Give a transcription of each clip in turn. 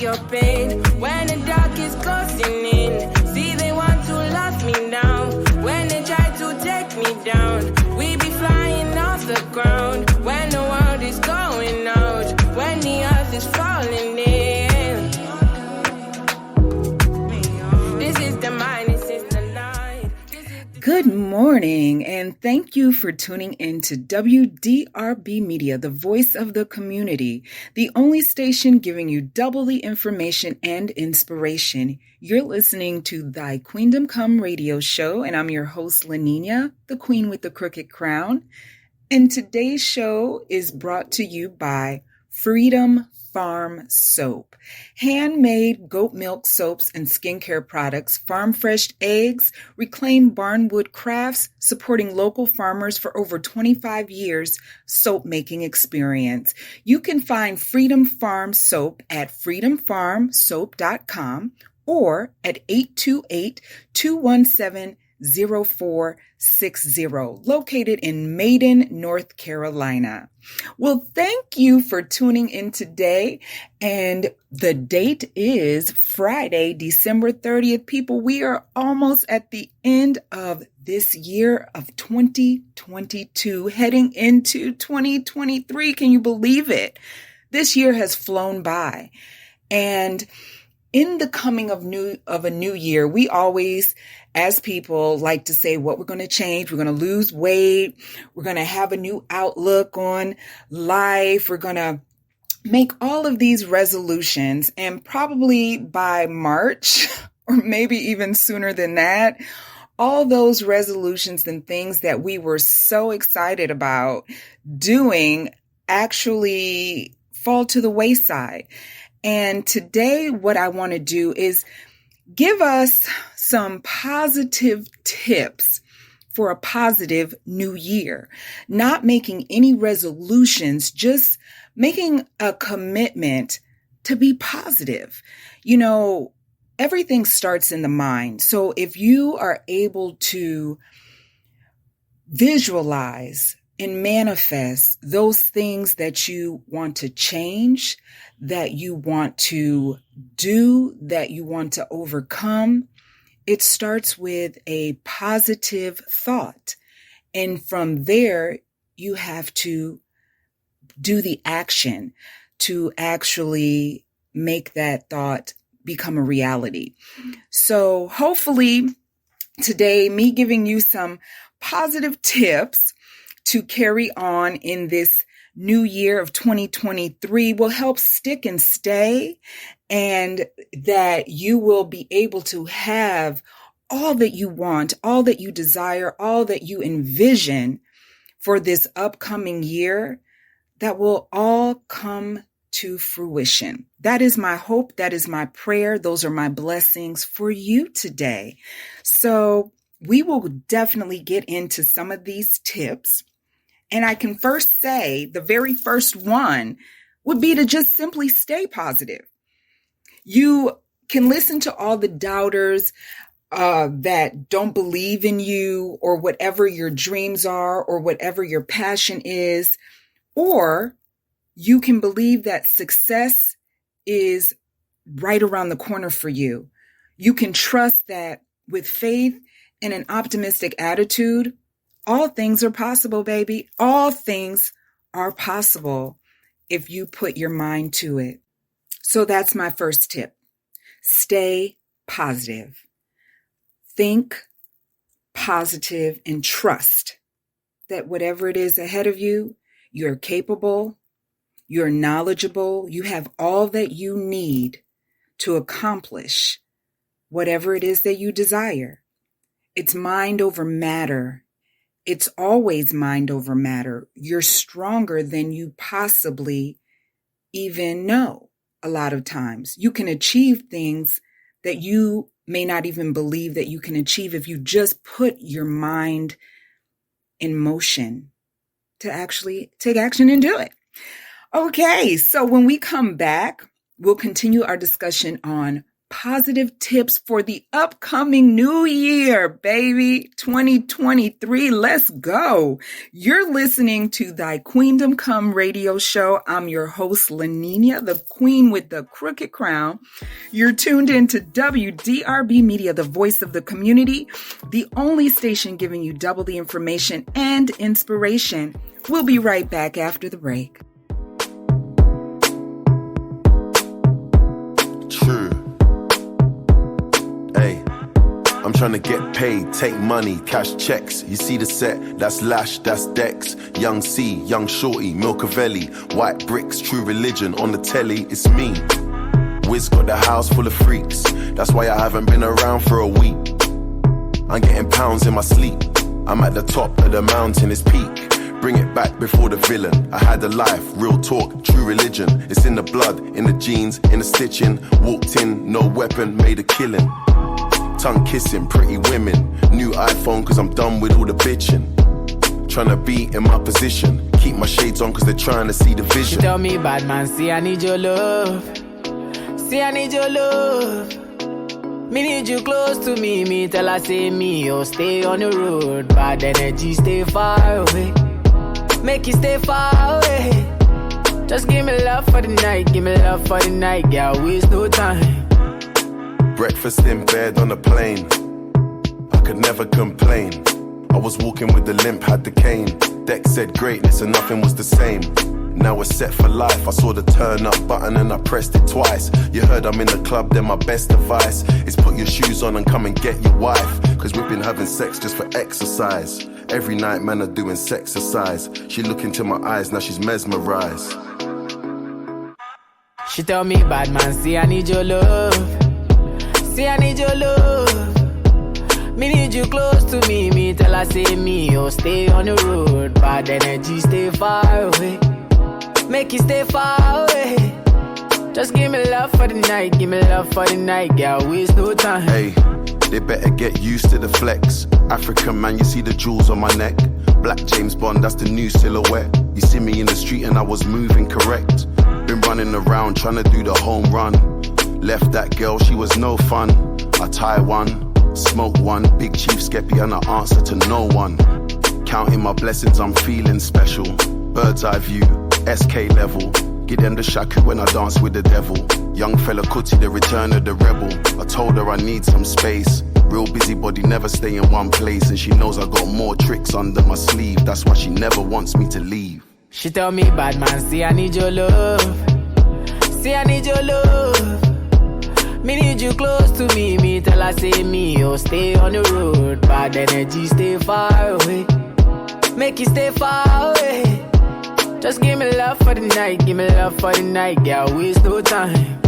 your pain. When the dark is closing in, see they want to lock me down. When they try to take me down, we be flying off the ground. When the world is going out, when the earth is falling in. This is the mind, this is the night. Good morning, and thank you for tuning in to WDRBmedia, the voice of the community, the only station giving you double the information and inspiration. You're listening to Thy Queendom Come radio show, and I'm your host, LaNinia, the queen with the crooked crown. And today's show is brought to you by Freedom Farm Soap, handmade goat milk soaps and skincare products, farm fresh eggs, reclaimed barnwood crafts, supporting local farmers for over 25 years, soap making experience. You can find Freedom Farm Soap at freedomfarmsoap.com or at 828-217-0460, located in Maiden, North Carolina. Well, thank you for tuning in today. And the date is Friday, December 30th. People, we are almost at the end of this year of 2022, heading into 2023. Can you believe it? This year has flown by. And in the coming of a new year, we always, as people, like to say what we're going to change. We're going to lose weight. We're going to have a new outlook on life. We're going to make all of these resolutions. And probably by March, or maybe even sooner than that, all those resolutions and things that we were so excited about doing actually fall to the wayside. And today, what I want to do is give us some positive tips for a positive new year. Not making any resolutions, just making a commitment to be positive. You know, everything starts in the mind. So if you are able to visualize and manifest those things that you want to change, that you want to do, that you want to overcome, it starts with a positive thought. And from there, you have to do the action to actually make that thought become a reality. So hopefully today, me giving you some positive tips to carry on in this new year of 2023 will help stick and stay, and that you will be able to have all that you want, all that you desire, all that you envision for this upcoming year, that will all come to fruition. That is my hope. That is my prayer. Those are my blessings for you today. So we will definitely get into some of these tips. And I can first say the very first one would be to just simply stay positive. You can listen to all the doubters that don't believe in you, or whatever your dreams are, or whatever your passion is, or you can believe that success is right around the corner for you. You can trust that with faith and an optimistic attitude, all things are possible, baby. All things are possible if you put your mind to it. So that's my first tip. Stay positive. Think positive and trust that whatever it is ahead of you, you're capable, you're knowledgeable, you have all that you need to accomplish whatever it is that you desire. It's mind over matter. It's always mind over matter. You're stronger than you possibly even know. A lot of times you can achieve things that you may not even believe that you can achieve if you just put your mind in motion to actually take action and do it. Okay, so when we come back, we'll continue our discussion on positive tips for the upcoming new year, baby. 2023. Let's go. You're listening to Thy Queendom Come radio show. I'm your host, LaNinia, the queen with the crooked crown. You're tuned into WDRB Media, the voice of the community, the only station giving you double the information and inspiration. We'll be right back after the break. True. Hey, I'm trying to get paid, take money, cash checks. You see the set, that's Lash, that's Dex. Young C, Young Shorty, Milcavelli, White Bricks, True Religion, on the telly, it's me. Wiz got the house full of freaks, that's why I haven't been around for a week. I'm getting pounds in my sleep, I'm at the top of the mountain, it's peak. Bring it back before the villain. I had a life, real talk, true religion. It's in the blood, in the jeans, in the stitching. Walked in, no weapon, made a killing. Tongue kissing, pretty women. New iPhone cause I'm done with all the bitching. Tryna be in my position. Keep my shades on cause they're trying to see the vision. She tell me, bad man, see I need your love. See I need your love. Me need you close to me. Me tell her say me, oh stay on the road. Bad energy, stay far away. Make you stay far away. Just give me love for the night. Give me love for the night. Girl, waste no time. Breakfast in bed on a plane. I could never complain. I was walking with the limp, had the cane. Deck said greatness and nothing was the same. Now we're set for life. I saw the turn up button and I pressed it twice. You heard I'm in the club, then my best advice is put your shoes on and come and get your wife. Cause we've been having sex just for exercise. Every night man are doing sexercise. She look into my eyes, now she's mesmerized. She tell me, bad man, see I need your love. See I need your love. Me need you close to me. Me tell her say me, oh stay on the road. Bad energy, stay far away. Make you stay far away. Just give me love for the night. Give me love for the night. Girl, waste no time. Hey, they better get used to the flex. African man, you see the jewels on my neck. Black James Bond, that's the new silhouette. You see me in the street and I was moving correct. Been running around trying to do the home run. Left that girl, she was no fun. I tie one, smoke one. Big Chief Skeppy and I answer to no one. Counting my blessings, I'm feeling special. Bird's eye view, SK level. Give them the shaku when I dance with the devil. Young fella Kuti, the return of the rebel. I told her I need some space. Real busybody, never stay in one place. And she knows I got more tricks under my sleeve. That's why she never wants me to leave. She tell me, bad man, see I need your love. See I need your love. Me need you close to me. Me tell her say me, oh stay on the road. Bad energy, stay far away. Make you stay far away. Just give me love for the night. Give me love for the night. Girl, waste no time.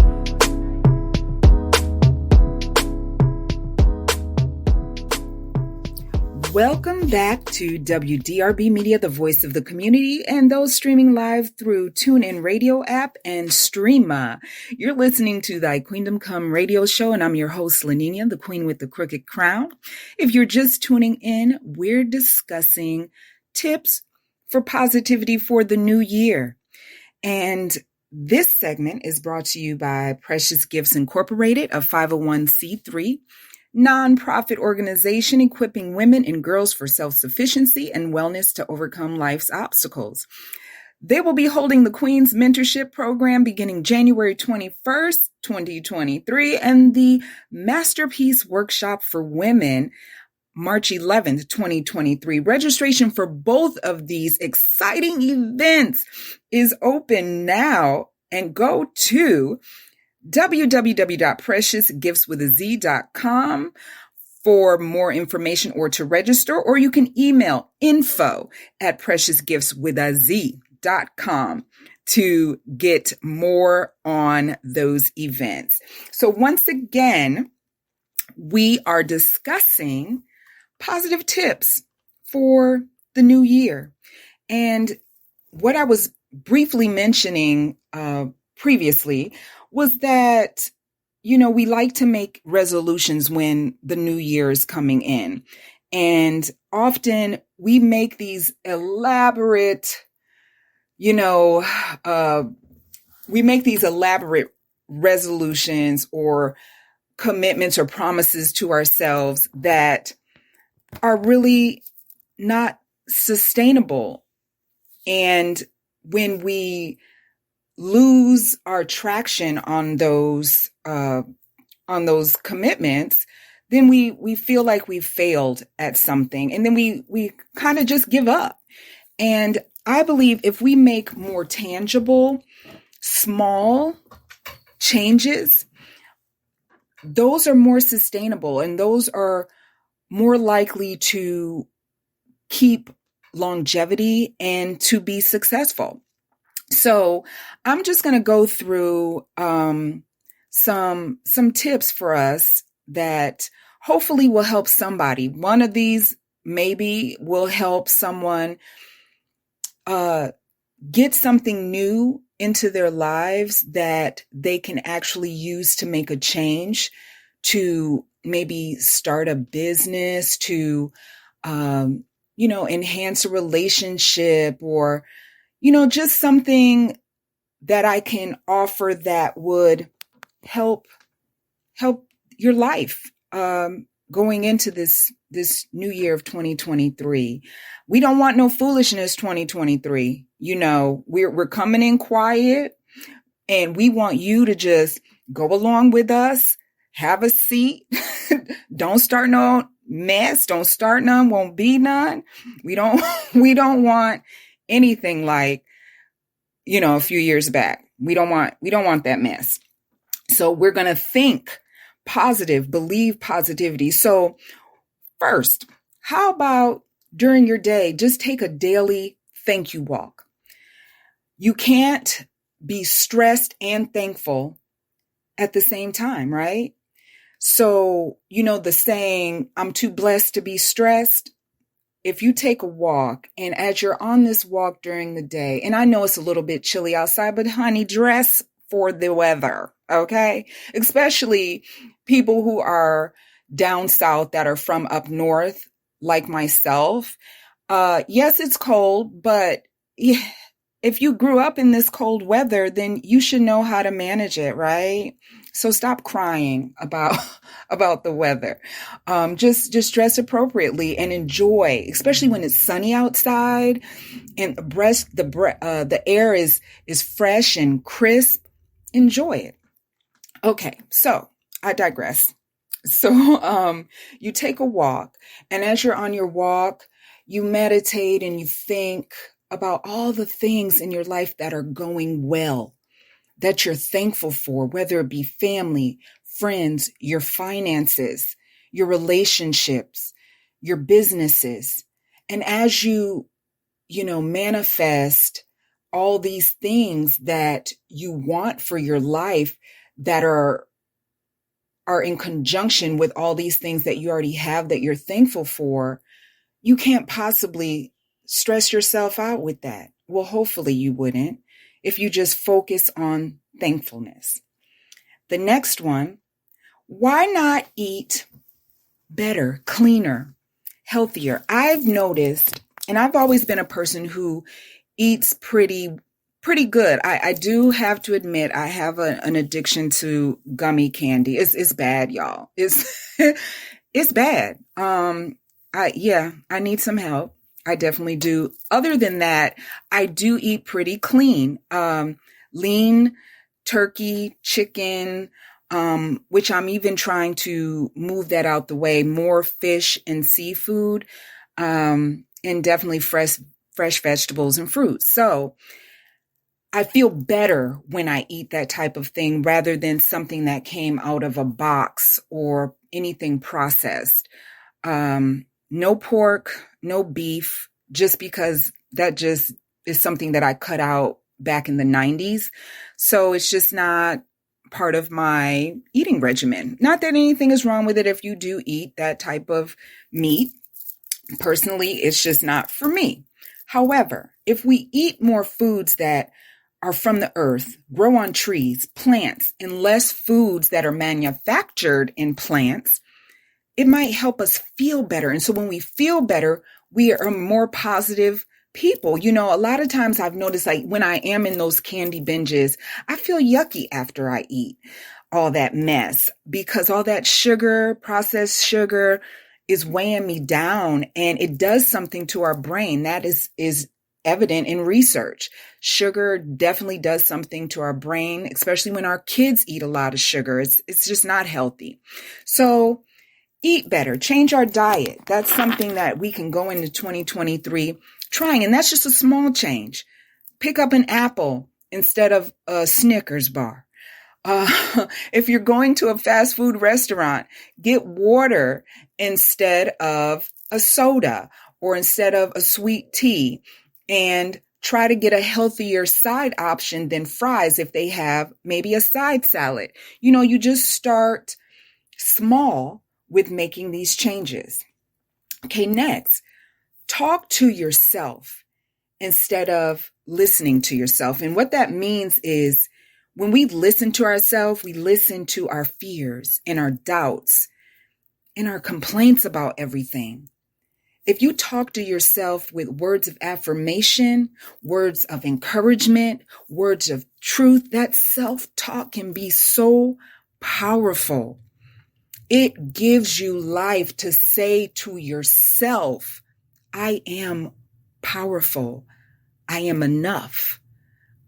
Welcome back to WDRB Media, the voice of the community, and those streaming live through TuneIn Radio app and Streama. You're listening to Thy Queendom Come radio show, and I'm your host, LaNinia, the queen with the crooked crown. If you're just tuning in, we're discussing tips for positivity for the new year. And this segment is brought to you by Precious Gifts Incorporated, a 501c3 nonprofit organization equipping women and girls for self-sufficiency and wellness to overcome life's obstacles. They will be holding the Queen's Mentorship Program beginning January 21st, 2023, and the Masterpiece Workshop for Women March 11th, 2023. Registration for both of these exciting events is open now, and go to www.preciousgiftswithaz.com for more information or to register, or you can email info@preciousgiftswithaz.com to get more on those events. So once again, we are discussing positive tips for the new year. And what I was briefly mentioning previously was that, you know, we like to make resolutions when the new year is coming in. And often we make these elaborate, we make these elaborate resolutions or commitments or promises to ourselves that are really not sustainable. And when we lose our traction on those commitments, then we feel like we've failed at something, and then we kind of just give up. And I believe if we make more tangible, small changes, those are more sustainable, and those are more likely to keep longevity and to be successful. So I'm just going to go through some tips for us that hopefully will help somebody. One of these maybe will help someone get something new into their lives that they can actually use to make a change, to maybe start a business, to enhance a relationship, or just something that I can offer that would help your life going into this new year of 2023. We don't want no foolishness 2023. We're coming in quiet, and we want you to just go along with us, have a seat. Don't start no mess. Don't start none. Won't be none. We don't want anything like, a few years back. We don't want that mess. So we're going to think positive, believe positivity. So first, how about during your day, just take a daily thank you walk. You can't be stressed and thankful at the same time, right? So, the saying, I'm too blessed to be stressed. If you take a walk, and as you're on this walk during the day, and I know it's a little bit chilly outside, but honey, dress for the weather, okay? Especially people who are down south that are from up north, like myself. Yes, it's cold, but if you grew up in this cold weather, then you should know how to manage it, right? So stop crying about the weather. Just dress appropriately and enjoy, especially when it's sunny outside and the air is fresh and crisp. Enjoy it. Okay, so I digress. So you take a walk, and as you're on your walk, you meditate and you think about all the things in your life that are going well, that you're thankful for, whether it be family, friends, your finances, your relationships, your businesses. And as you manifest all these things that you want for your life that are in conjunction with all these things that you already have that you're thankful for, you can't possibly stress yourself out with that. Well, hopefully you wouldn't if you just focus on thankfulness. The next one, why not eat better, cleaner, healthier? I've noticed, and I've always been a person who eats pretty good. I do have to admit, I have an addiction to gummy candy. It's bad, y'all. It's bad. I need some help. I definitely do. Other than that, I do eat pretty clean. Lean turkey, chicken, which I'm even trying to move that out the way, more fish and seafood, and definitely fresh vegetables and fruits. So I feel better when I eat that type of thing rather than something that came out of a box or anything processed. No pork, no beef, just because that just is something that I cut out back in the 90s. So it's just not part of my eating regimen. Not that anything is wrong with it if you do eat that type of meat. Personally, it's just not for me. However, if we eat more foods that are from the earth, grow on trees, plants, and less foods that are manufactured in plants, it might help us feel better. And so when we feel better, we are more positive people. A lot of times I've noticed, like when I am in those candy binges, I feel yucky after I eat. all that mess, because all that sugar, processed sugar, is weighing me down, and it does something to our brain. That is evident in research. Sugar definitely does something to our brain, especially when our kids eat a lot of sugar. It's just not healthy. So eat better, change our diet. That's something that we can go into 2023 trying, and that's just a small change. Pick up an apple instead of a Snickers bar. If you're going to a fast food restaurant, get water instead of a soda or instead of a sweet tea, and try to get a healthier side option than fries if they have maybe a side salad. You just start small with making these changes. Okay, next, talk to yourself instead of listening to yourself. And what that means is when we listen to ourselves, we listen to our fears and our doubts and our complaints about everything. If you talk to yourself with words of affirmation, words of encouragement, words of truth, that self-talk can be so powerful. It gives you life to say to yourself, I am powerful. I am enough.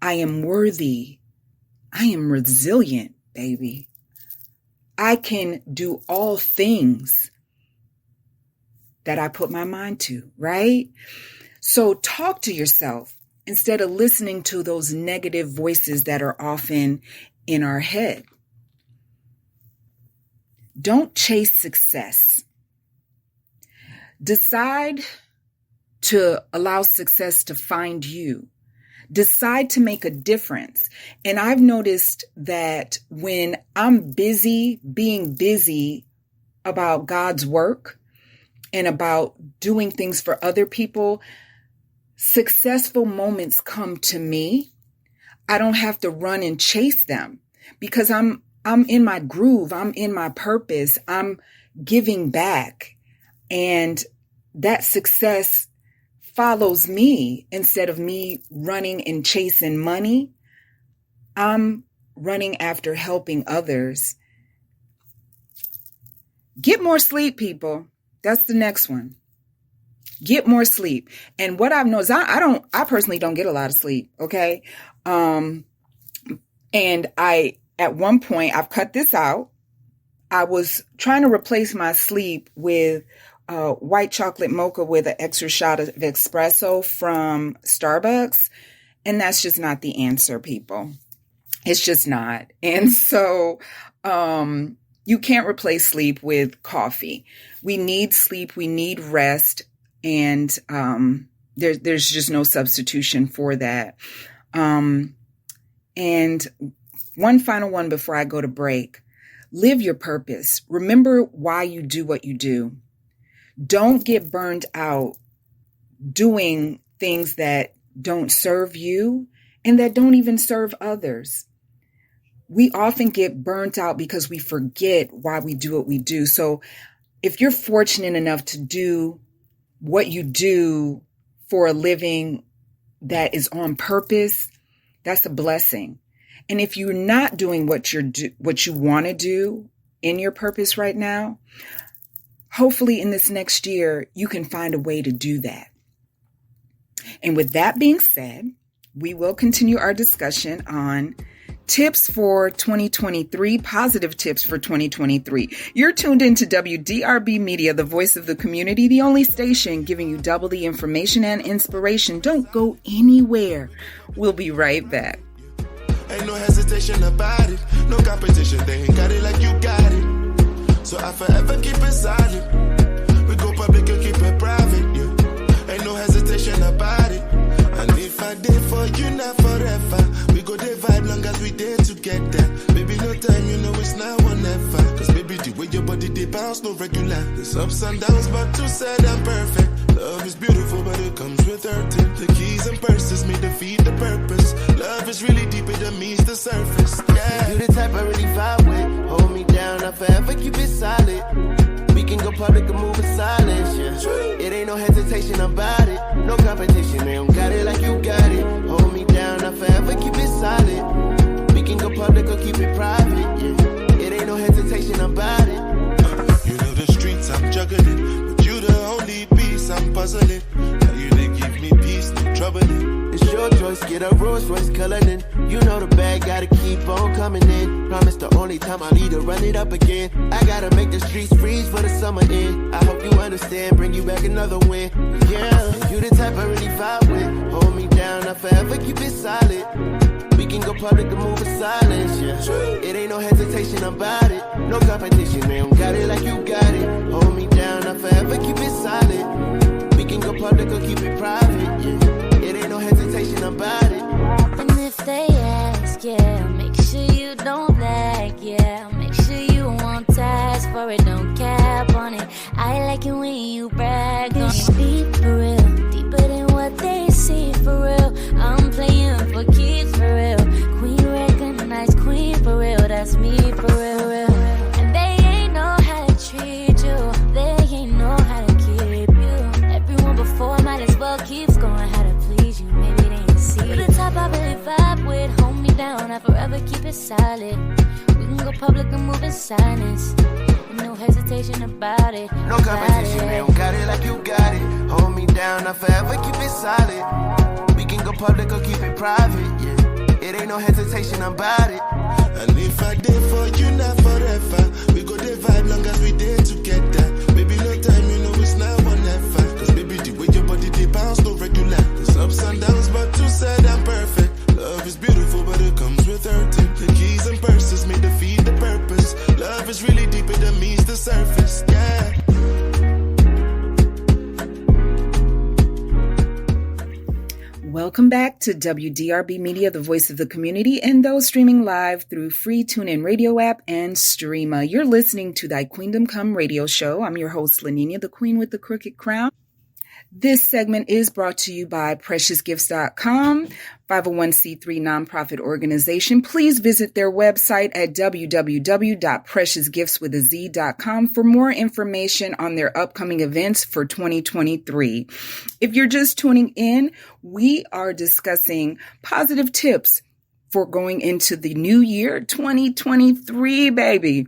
I am worthy. I am resilient, baby. I can do all things that I put my mind to, right? So talk to yourself instead of listening to those negative voices that are often in our head. Don't chase success. Decide to allow success to find you. Decide to make a difference. And I've noticed that when I'm being busy about God's work and about doing things for other people, successful moments come to me. I don't have to run and chase them because I'm in my groove. I'm in my purpose. I'm giving back. And that success follows me instead of me running and chasing money. I'm running after helping others. Get more sleep, people. That's the next one. Get more sleep. And what I've noticed, I personally don't get a lot of sleep. Okay. And at one point I've cut this out. I was trying to replace my sleep with white chocolate mocha with an extra shot of espresso from Starbucks. And that's just not the answer, people. It's just not. And so you can't replace sleep with coffee. We need sleep. We need rest. And there's just no substitution for that. And one final one before I go to break. Live your purpose. Remember why you do what you do. Don't get burned out doing things that don't serve you and that don't even serve others. We often get burnt out because we forget why we do what we do. So if you're fortunate enough to do what you do for a living that is on purpose, that's a blessing. And if you're not doing what you want to do in your purpose right now, hopefully in this next year, you can find a way to do that. And with that being said, we will continue our discussion on tips for 2023, positive tips for 2023. You're tuned into WDRBmedia, the voice of the community, the only station giving you double the information and inspiration. Don't go anywhere. We'll be right back. Ain't no hesitation about it, no competition, they ain't got it like you got it. So I forever keep it silent. We go public and keep it private, yeah. Ain't no hesitation about it. And if I did for you, not forever. We go there vibe long as we there together. Baby, no time, you know it's now or never. Cause baby, the way your body they bounce, no regular. There's ups and downs, but you said I'm perfect. Love is beautiful, but it comes with hurting. The keys and purses may defeat the purpose. Love is really deep, it means the surface. Yeah, you the type I really vibe with. Hold me down, I forever keep it solid. We can go public and move in silence, yeah. It ain't no hesitation about it. No competition, they don't got it like you got it. Hold me down, I forever keep it solid. We can go public or keep it private, yeah. Get a Rolls Royce colored in. You know the bag gotta keep on coming in. Promise the only time I'll need to run it up again. I gotta make the streets freeze for the summer in. I hope you understand, bring you back another win. Yeah, you the type I really vibe with. Hold me down, I forever keep it solid. We can go public and move in silence, yeah. It ain't no hesitation about it. No competition, they don't got it like you got it. Hold me down, I forever keep it solid. We can go public or keep it private, yeah. It ain't no hesitation about it. And if they ask, yeah, make sure you don't lag, yeah. Make sure you won't task for it, don't cap on it. I like it when you brag on it. Be for real, deeper than what they see for real. I'm playing for keeps for real. Queen recognized queen for real, that's me for real, real. And they ain't know how to treat you, they ain't know how to keep you. Everyone before might as well keeps going how to please you, maybe they ain't see you. The top I really vibe with, hold me down, I forever keep it solid. We can go public and move in silence. No hesitation about it. No competition, they don't got it like you got it. Hold me down, I forever keep it solid. We can go public or keep it private, yeah. It ain't no hesitation about it. And if I did for you, not forever. We go the vibe long as we did together. Baby, no time, you know it's now or never. Cause baby, the way your body they bounce no regular. There's ups and downs, but you said I'm perfect. Love is beautiful, but it comes with hurting. The keys and purses may defeat the purpose. Love is really deeper than meets the surface, yeah. Welcome back to WDRBmedia, the voice of the community, and those streaming live through free TuneIn radio app and Streama. You're listening to Thy Queendom Come radio show. I'm your host, LaNinia, the queen with the crooked crown. This segment is brought to you by PreciousGifts.com, 501c3 nonprofit organization. Please visit their website at www.preciousgiftswithaz.com for more information on their upcoming events for 2023. If you're just tuning in, we are discussing positive tips for going into the new year, 2023, baby.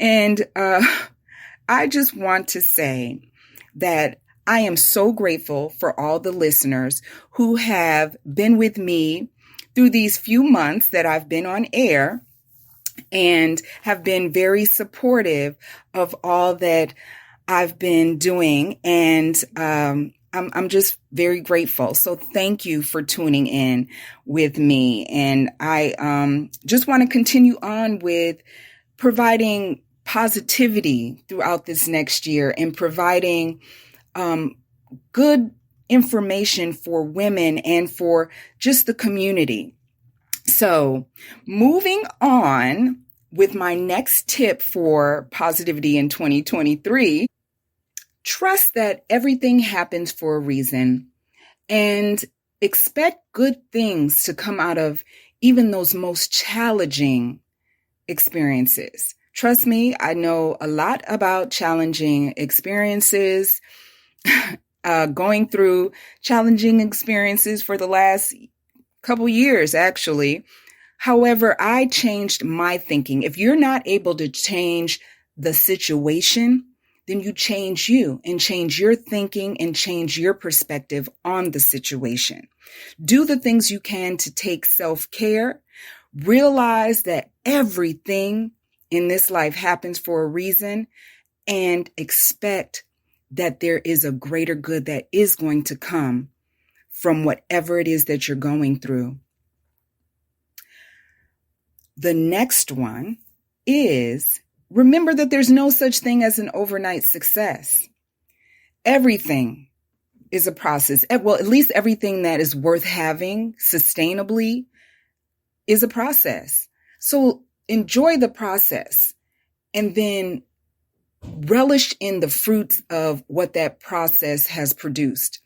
And I just want to say that I am so grateful for all the listeners who have been with me through these few months that I've been on air and have been very supportive of all that I've been doing. And I'm just very grateful. So thank you for tuning in with me. And I just want to continue on with providing positivity throughout this next year and providing good information for women and for just the community. So moving on with my next tip for positivity in 2023, trust that everything happens for a reason and expect good things to come out of even those most challenging experiences. Trust me, I know a lot about challenging experiences. Going through challenging experiences for the last couple years, actually. However, I changed my thinking. If you're not able to change the situation, then you change you and change your thinking and change your perspective on the situation. Do the things you can to take self-care. Realize that everything in this life happens for a reason, and expect that there is a greater good that is going to come from whatever it is that you're going through. The next one is remember that there's no such thing as an overnight success. Everything is a process. Well, at least everything that is worth having sustainably is a process. So enjoy the process and then relish in the fruits of what that process has produced.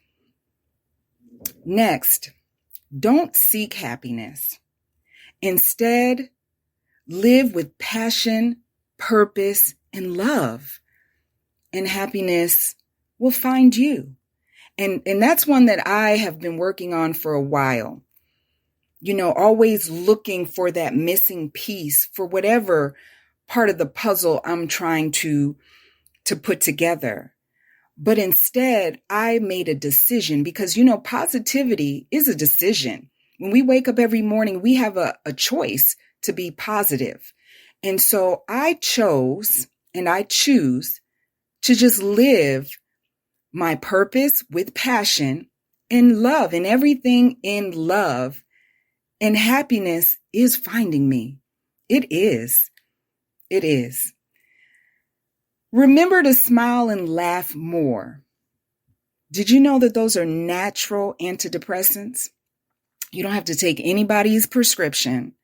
Next, don't seek happiness. Instead, live with passion, purpose, and love, and happiness will find you. And that's one that I have been working on for a while. You know, always looking for that missing piece for whatever part of the puzzle I'm trying to put together. But instead, I made a decision because, you know, positivity is a decision. When we wake up every morning, we have a choice to be positive. And so I chose and I choose to just live my purpose with passion and love, and everything in love. And happiness is finding me. It is. It is. Remember to smile and laugh more. Did you know that those are natural antidepressants? You don't have to take anybody's prescription.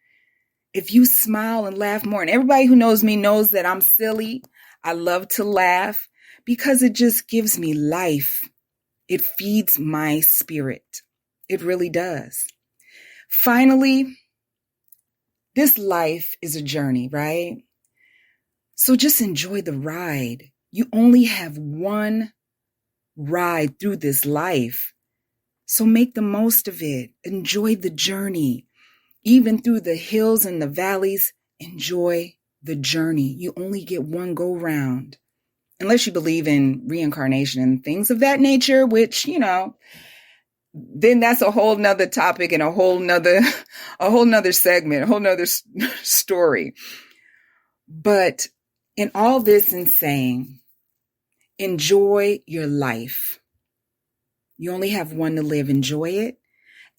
If you smile and laugh more, and everybody who knows me knows that I'm silly. I love to laugh because it just gives me life. It feeds my spirit. It really does. Finally, this life is a journey, right? So just enjoy the ride. You only have one ride through this life. So make the most of it. Enjoy the journey. Even through the hills and the valleys, enjoy the journey. You only get one go round. Unless you believe in reincarnation and things of that nature, which, then that's a whole nother topic and a whole nother segment, a whole nother story. But in all this and saying, enjoy your life. You only have one to live. Enjoy it.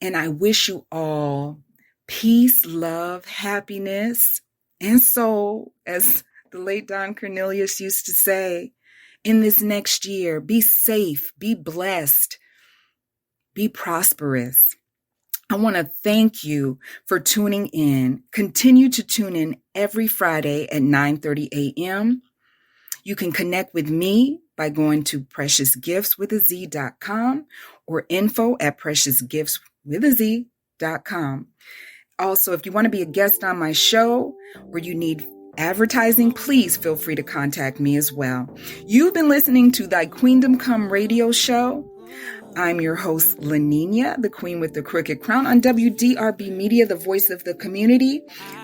And I wish you all peace, love, happiness, and soul, as the late Don Cornelius used to say, in this next year. Be safe, be blessed, be prosperous. I want to thank you for tuning in. Continue to tune in every Friday at 9:30 a.m. You can connect with me by going to preciousgiftswithaz.com or info@preciousgiftswithaz.com. Also, if you want to be a guest on my show or you need advertising, please feel free to contact me as well. You've been listening to Thy Queendom Come radio show. I'm your host, LaNinia, the Queen with the Crooked Crown, on WDRBmedia, the voice of the community,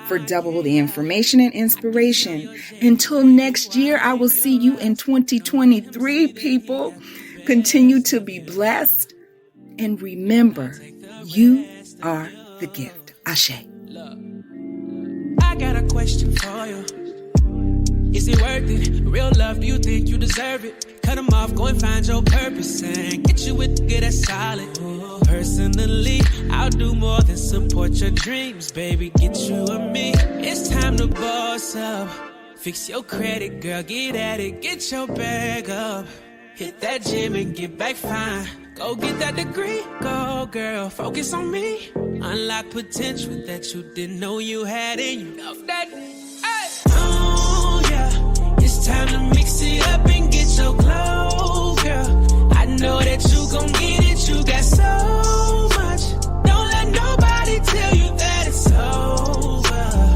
for double the information and inspiration. Until next year, I will see you in 2023, people. Continue to be blessed. And remember, you are the gift. Ashe. I got a question for you. Is it worth it? Real love, do you think you deserve it? Cut them off, go and find your purpose and get you with get that solid. Personally, I'll do more than support your dreams, baby. Get you and me. It's time to boss up. Fix your credit, girl, get at it. Get your bag up. Hit that gym and get back fine. Go get that degree, go girl, focus on me. Unlock potential that you didn't know you had in you. Love that, hey. Oh yeah, it's time to mix it up and get your glow, girl. I know that you gon' get it, you got so much. Don't let nobody tell you that it's over.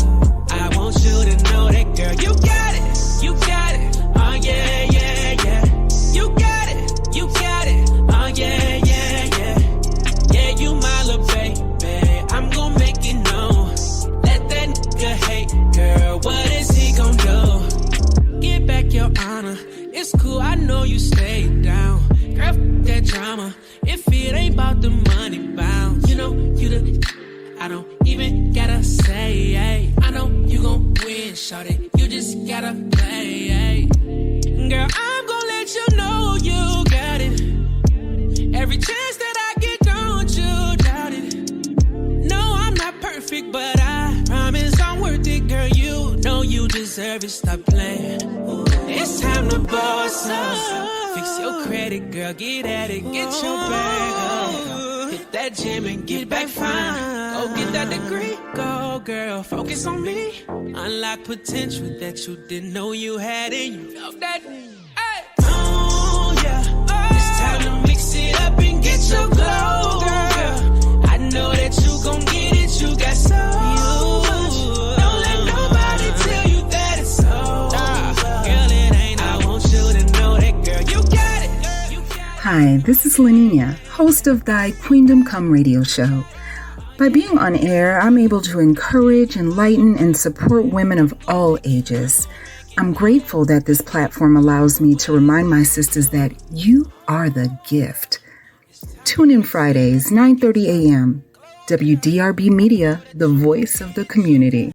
I want you to know that, girl, you got it, you got it. Oh yeah, yeah, yeah. You got it, you got it. Oh yeah, yeah, yeah. Yeah, you my little baby. I'm gon' make it known. Let that nigga hate, girl. What is he gon' do? Get back your honor. It's cool, I know you stay down. Girl, f that drama. If it ain't about the money bound, you know you the. I don't even gotta say, hey. I know you gon' win, shawty. You just gotta play, hey. Girl, I'm gon' let you know you got it. Every chance that I get, don't you doubt it. No, I'm not perfect, but I promise I'm worth it, girl. You know you deserve it. Stop playing. It's time to boss up. Fix your credit, girl. Get at it. Get your bag up. Hit that gym and get back fine. Go get that degree. Go, girl. Focus on me. Unlock potential that you didn't know you had in you. Love that. Hey. Oh, yeah. It's time to mix it up and get your glow, girl. I know that you gon' get it. You got so much. Don't let nobody tell you that it's over. Girl, it ain't. I want you to know that, girl. You got it. You got it. Hi, this is LaNinia, host of Thy Queendom Come radio show. By being on air, I'm able to encourage, enlighten, and support women of all ages. I'm grateful that this platform allows me to remind my sisters that you are the gift. Tune in Fridays, 9:30 a.m. WDRB Media, the voice of the community.